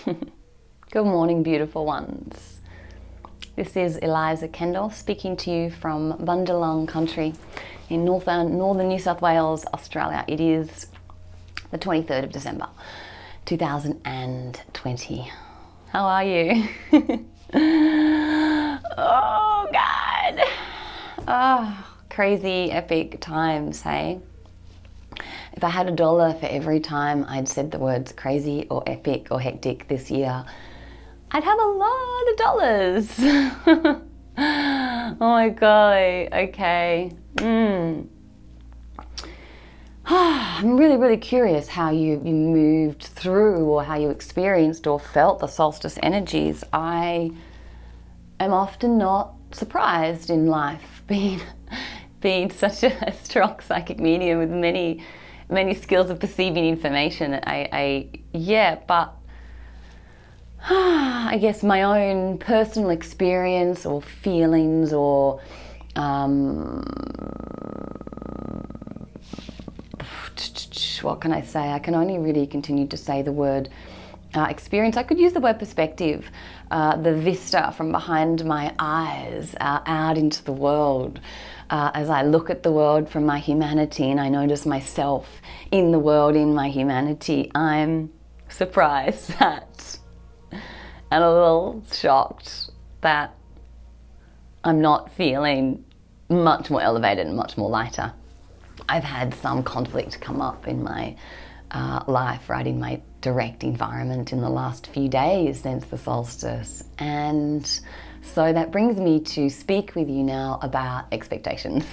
Good morning, beautiful ones. This is Eliza Kendall speaking to you from Bundjalung country in northern New South Wales, Australia. It is the 23rd of December, 2020. How are you? Oh, God. Oh, crazy, epic times, hey? If I had $1 for every time I'd said the words crazy or epic or hectic this year, I'd have a lot of dollars. Oh my golly, okay. I'm really curious how you moved through or how you experienced or felt the solstice energies. I am often not surprised in life, being such a strong psychic medium with many skills of perceiving information. But I guess my own personal experience or feelings or what can I say? I can only really continue to say the word experience. I could use the word perspective, the vista from behind my eyes out into the world. As I look at the world from my humanity and I notice myself in the world, in my humanity, I'm surprised and a little shocked that I'm not feeling much more elevated and much more lighter. I've had some conflict come up in my life, right in my direct environment in the last few days since the solstice. And so that brings me to speak with you now about expectations.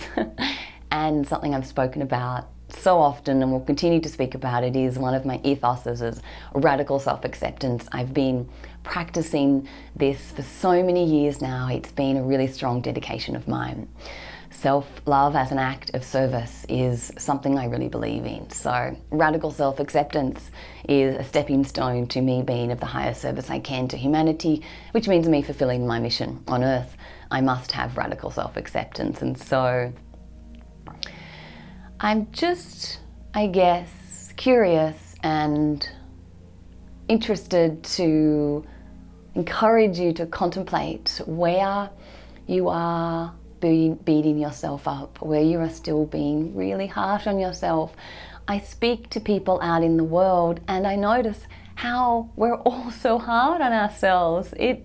And something I've spoken about so often and will continue to speak about, it is one of my ethoses, is radical self-acceptance. I've been practicing this for so many years now. It's been a really strong dedication of mine. Self-love as an act of service is something I really believe in. So radical self-acceptance is a stepping stone to me being of the highest service I can to humanity, which means me fulfilling my mission on earth. I must have radical self-acceptance. And so I'm just, I guess, curious and interested to encourage you to contemplate where you are beating yourself up, where you are still being really harsh on yourself. I speak to people out in the world and I notice how we're all so hard on ourselves. It's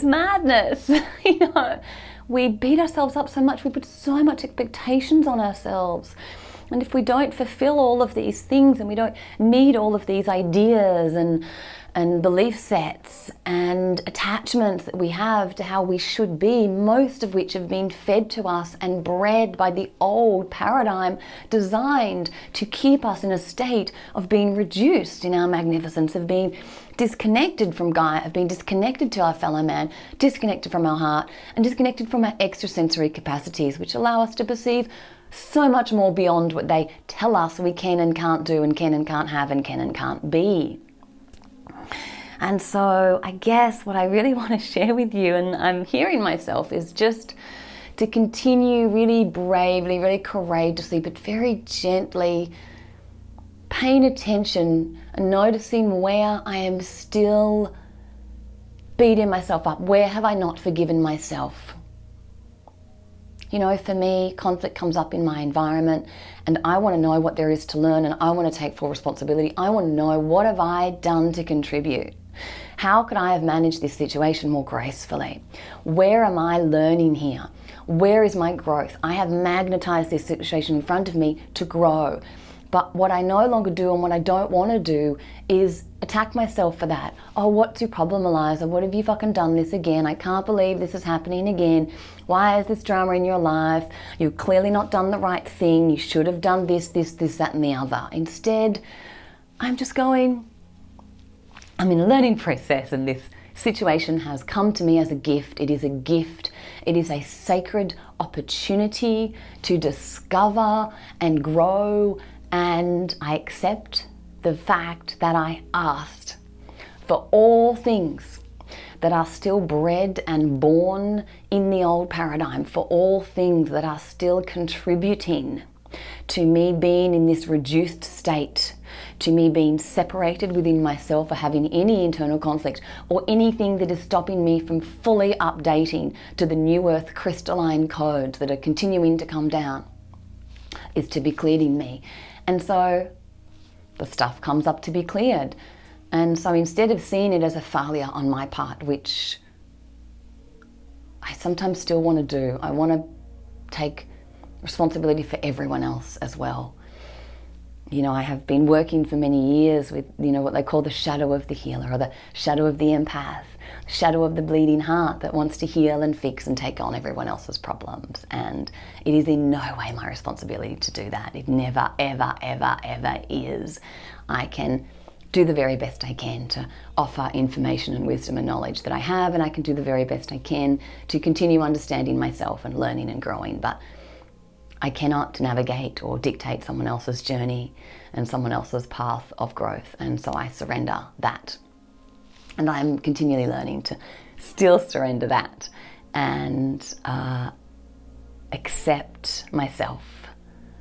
madness. You know, we beat ourselves up so much, we put so much expectations on ourselves. And if we don't fulfill all of these things and we don't meet all of these ideas and belief sets and attachments that we have to how we should be, most of which have been fed to us and bred by the old paradigm designed to keep us in a state of being reduced in our magnificence, of being disconnected from Gaia, of being disconnected to our fellow man, disconnected from our heart, and disconnected from our extrasensory capacities, which allow us to perceive so much more beyond what they tell us we can and can't do and can and can't have and can and can't be. And so I guess what I really want to share with you, and I'm hearing myself, is just to continue really bravely, really courageously, but very gently paying attention and noticing where I am still beating myself up. Where have I not forgiven myself? You know, for me, conflict comes up in my environment and I want to know what there is to learn and I want to take full responsibility. I want to know, what have I done to contribute? How could I have managed this situation more gracefully? Where am I learning here? Where is my growth? I have magnetized this situation in front of me to grow. But what I no longer do and what I don't want to do is attack myself for that. Oh, what's your problem, Eliza? What have you fucking done this again? I can't believe this is happening again. Why is this drama in your life? You've clearly not done the right thing. You should have done this, that, and the other. Instead, I'm just going, I'm in a learning process, and this situation has come to me as a gift. It is a gift. It is a sacred opportunity to discover and grow, and I accept the fact that I asked for all things that are still bred and born in the old paradigm, for all things that are still contributing to me being in this reduced state, to me being separated within myself or having any internal conflict or anything that is stopping me from fully updating to the new earth crystalline codes that are continuing to come down is to be cleared in me. And so the stuff comes up to be cleared. And so instead of seeing it as a failure on my part, which I sometimes still want to do, I want to take responsibility for everyone else as well. You know, I have been working for many years with, you know, what they call the shadow of the healer, or the shadow of the empath, shadow of the bleeding heart that wants to heal and fix and take on everyone else's problems. And it is in no way my responsibility to do that. It never, ever, ever, ever is. I can do the very best I can to offer information and wisdom and knowledge that I have, and I can do the very best I can to continue understanding myself and learning and growing. But I cannot navigate or dictate someone else's journey and someone else's path of growth. And so I surrender that. And I'm continually learning to still surrender that and accept myself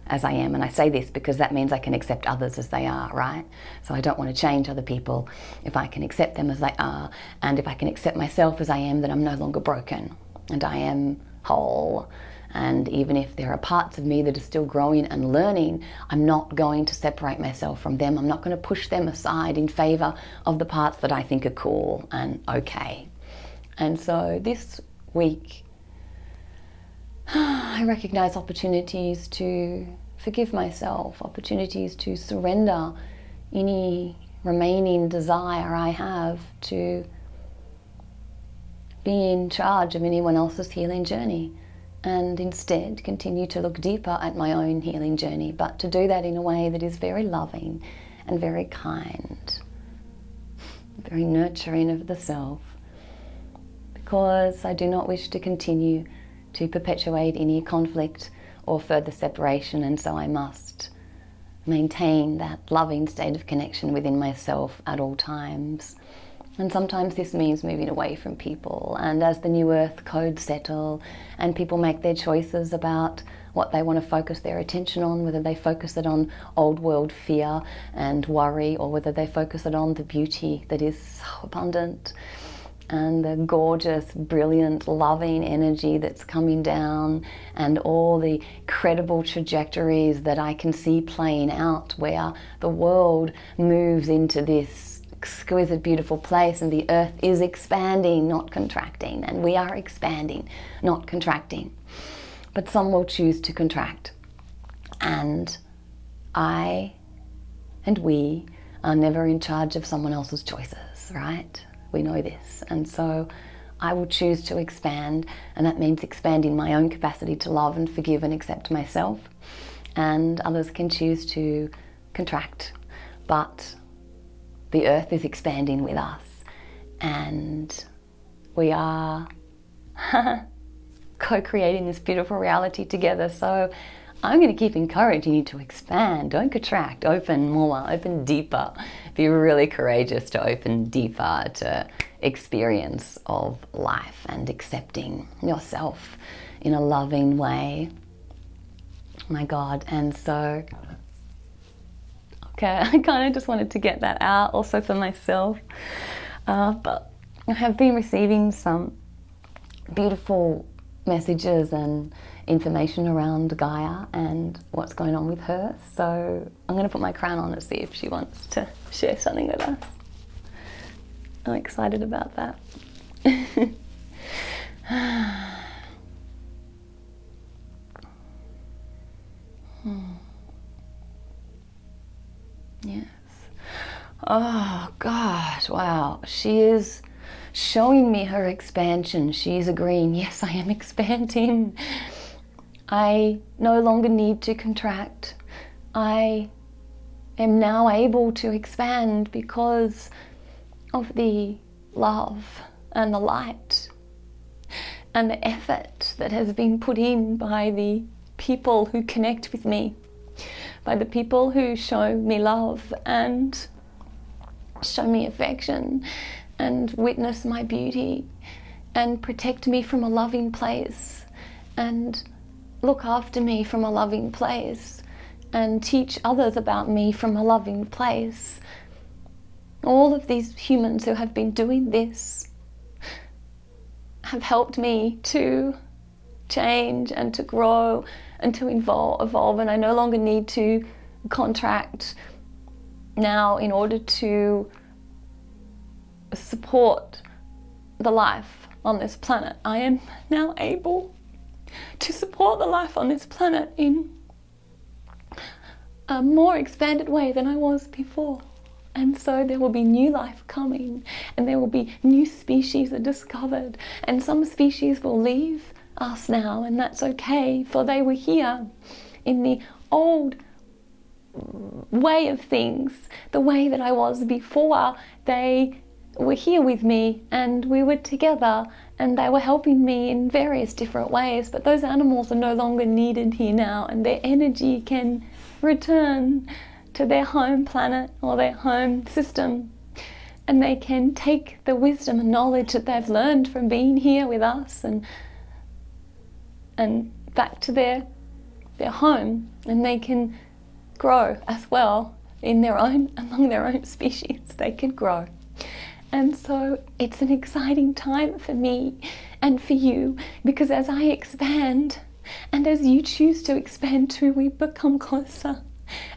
as I am. And I say this because that means I can accept others as they are, right? So I don't want to change other people if I can accept them as they are. And if I can accept myself as I am, then I'm no longer broken and I am whole. And even if there are parts of me that are still growing and learning, I'm not going to separate myself from them. I'm not going to push them aside in favor of the parts that I think are cool and okay. And so this week, I recognize opportunities to forgive myself, opportunities to surrender any remaining desire I have to be in charge of anyone else's healing journey, and instead continue to look deeper at my own healing journey, but to do that in a way that is very loving and very kind, very nurturing of the self, because I do not wish to continue to perpetuate any conflict or further separation, and so I must maintain that loving state of connection within myself at all times. And sometimes this means moving away from people, and as the new earth codes settle and people make their choices about what they want to focus their attention on, whether they focus it on old world fear and worry, or whether they focus it on the beauty that is so abundant and the gorgeous, brilliant, loving energy that's coming down, and all the credible trajectories that I can see playing out where the world moves into this exquisite, beautiful place, and the earth is expanding, not contracting, and we are expanding, not contracting. But some will choose to contract, and I and we are never in charge of someone else's choices, right? We know this. And so I will choose to expand, and that means expanding my own capacity to love and forgive and accept myself, and others can choose to contract. But the earth is expanding with us, and we are co-creating this beautiful reality together. So I'm going to keep encouraging you to expand. Don't contract. Open more, open deeper. Be really courageous to open deeper to experience of life and accepting yourself in a loving way. My God. And so okay, I kind of just wanted to get that out also for myself. But I have been receiving some beautiful messages and information around Gaia and what's going on with her. So I'm going to put my crown on and see if she wants to share something with us. I'm excited about that. Yes. Oh gosh, wow. She is showing me her expansion. She is agreeing, yes, I am expanding. I no longer need to contract. I am now able to expand because of the love and the light and the effort that has been put in by the people who connect with me, by the people who show me love and show me affection and witness my beauty and protect me from a loving place and look after me from a loving place and teach others about me from a loving place. All of these humans who have been doing this have helped me to change and to grow and to evolve, and I no longer need to contract now in order to support the life on this planet. I am now able to support the life on this planet in a more expanded way than I was before. And so there will be new life coming, and there will be new species are discovered, and some species will leave us now, and that's okay, for they were here in the old way of things, the way that I was before. They were here with me, and we were together, and they were helping me in various different ways, but those animals are no longer needed here now, and their energy can return to their home planet or their home system, and they can take the wisdom and knowledge that they've learned from being here with us and back to their home, and they can grow as well in their own, among their own species. They can grow. And so it's an exciting time for me and for you, because as I expand and as you choose to expand too, we become closer,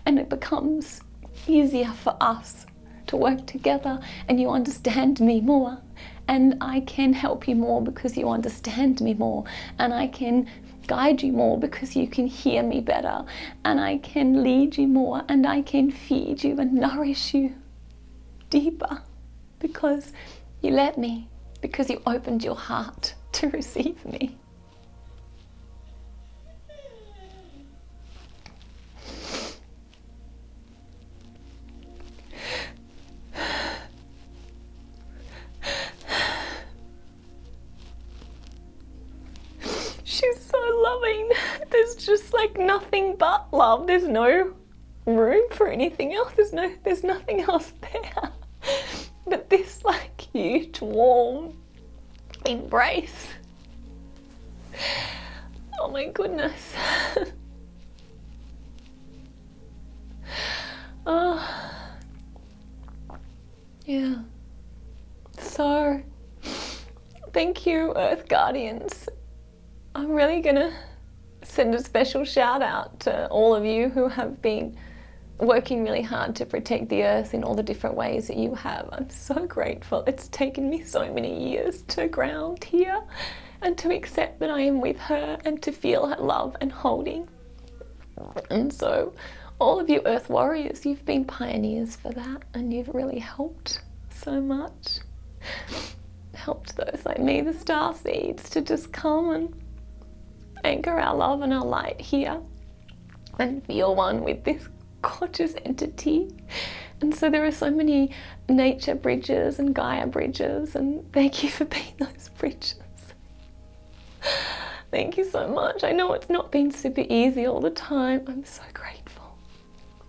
and it becomes easier for us to work together, and you understand me more, and I can help you more because you understand me more, and I can guide you more because you can hear me better, and I can lead you more, and I can feed you and nourish you deeper because you let me, because you opened your heart to receive me. She's so loving. There's just like nothing but love. There's no room for anything else. There's nothing else there. But this like huge warm embrace. Oh my goodness. Oh. Yeah. So thank you, Earth Guardians. I'm really gonna send a special shout out to all of you who have been working really hard to protect the earth in all the different ways that you have. I'm so grateful. It's taken me so many years to ground here and to accept that I am with her and to feel her love and holding. And so all of you earth warriors, you've been pioneers for that, and you've really helped so much. Helped those like me, the star seeds, to just come and anchor our love and our light here and feel one with this gorgeous entity. And so there are so many nature bridges and Gaia bridges, and thank you for being those bridges. Thank you so much. I know it's not been super easy all the time. I'm so grateful.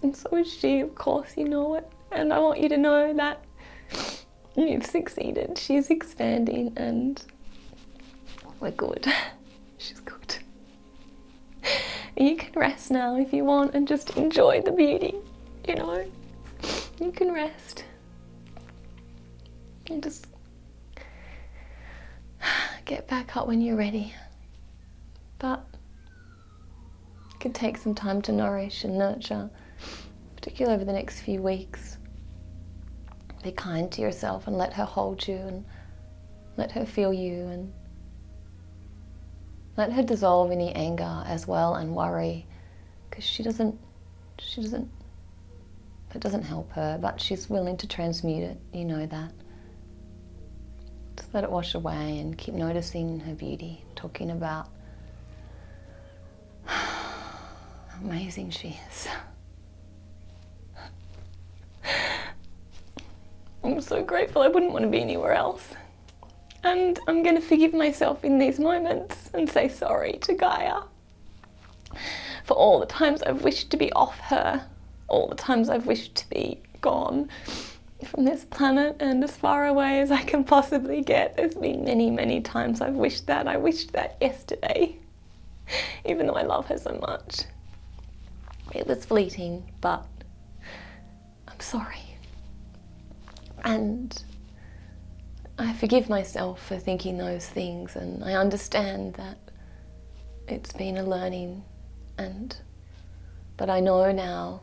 And so is she, of course, you know it. And I want you to know that you've succeeded. She's expanding and we're good. She's good. You can rest now if you want and just enjoy the beauty, you know. You can rest and just get back up when you're ready. But it can take some time to nourish and nurture, particularly over the next few weeks. Be kind to yourself and let her hold you and let her feel you, and let her dissolve any anger as well and worry, because it doesn't help her, but she's willing to transmute it, you know that. Just let it wash away and keep noticing her beauty, talking about how amazing she is. I'm so grateful. I wouldn't want to be anywhere else. And I'm going to forgive myself in these moments and say sorry to Gaia for all the times I've wished to be off her, all the times I've wished to be gone from this planet and as far away as I can possibly get. There's been many, many times I've wished that. I wished that yesterday, even though I love her so much. It was fleeting, but I'm sorry. And I forgive myself for thinking those things, and I understand that it's been a learning, but I know now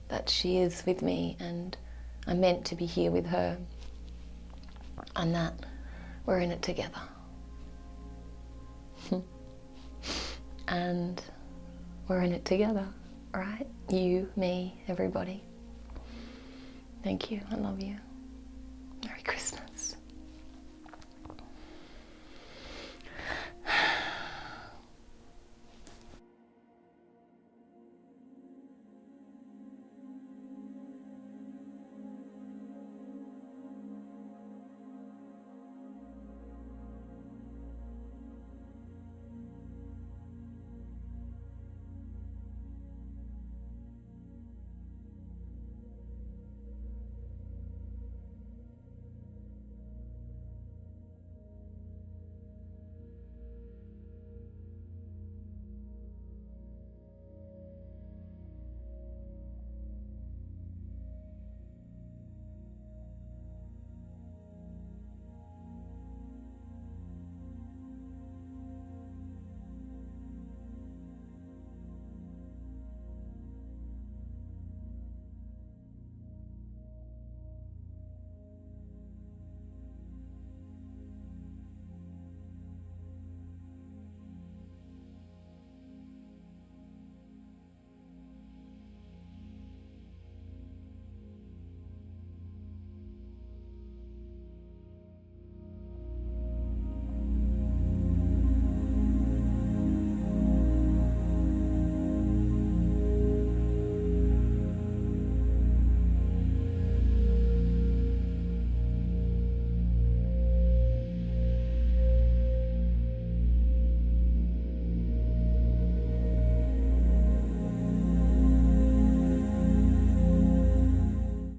that she is with me and I'm meant to be here with her, and that we're in it together. And we're in it together, right? You, me, everybody. Thank you. I love you. Merry Christmas.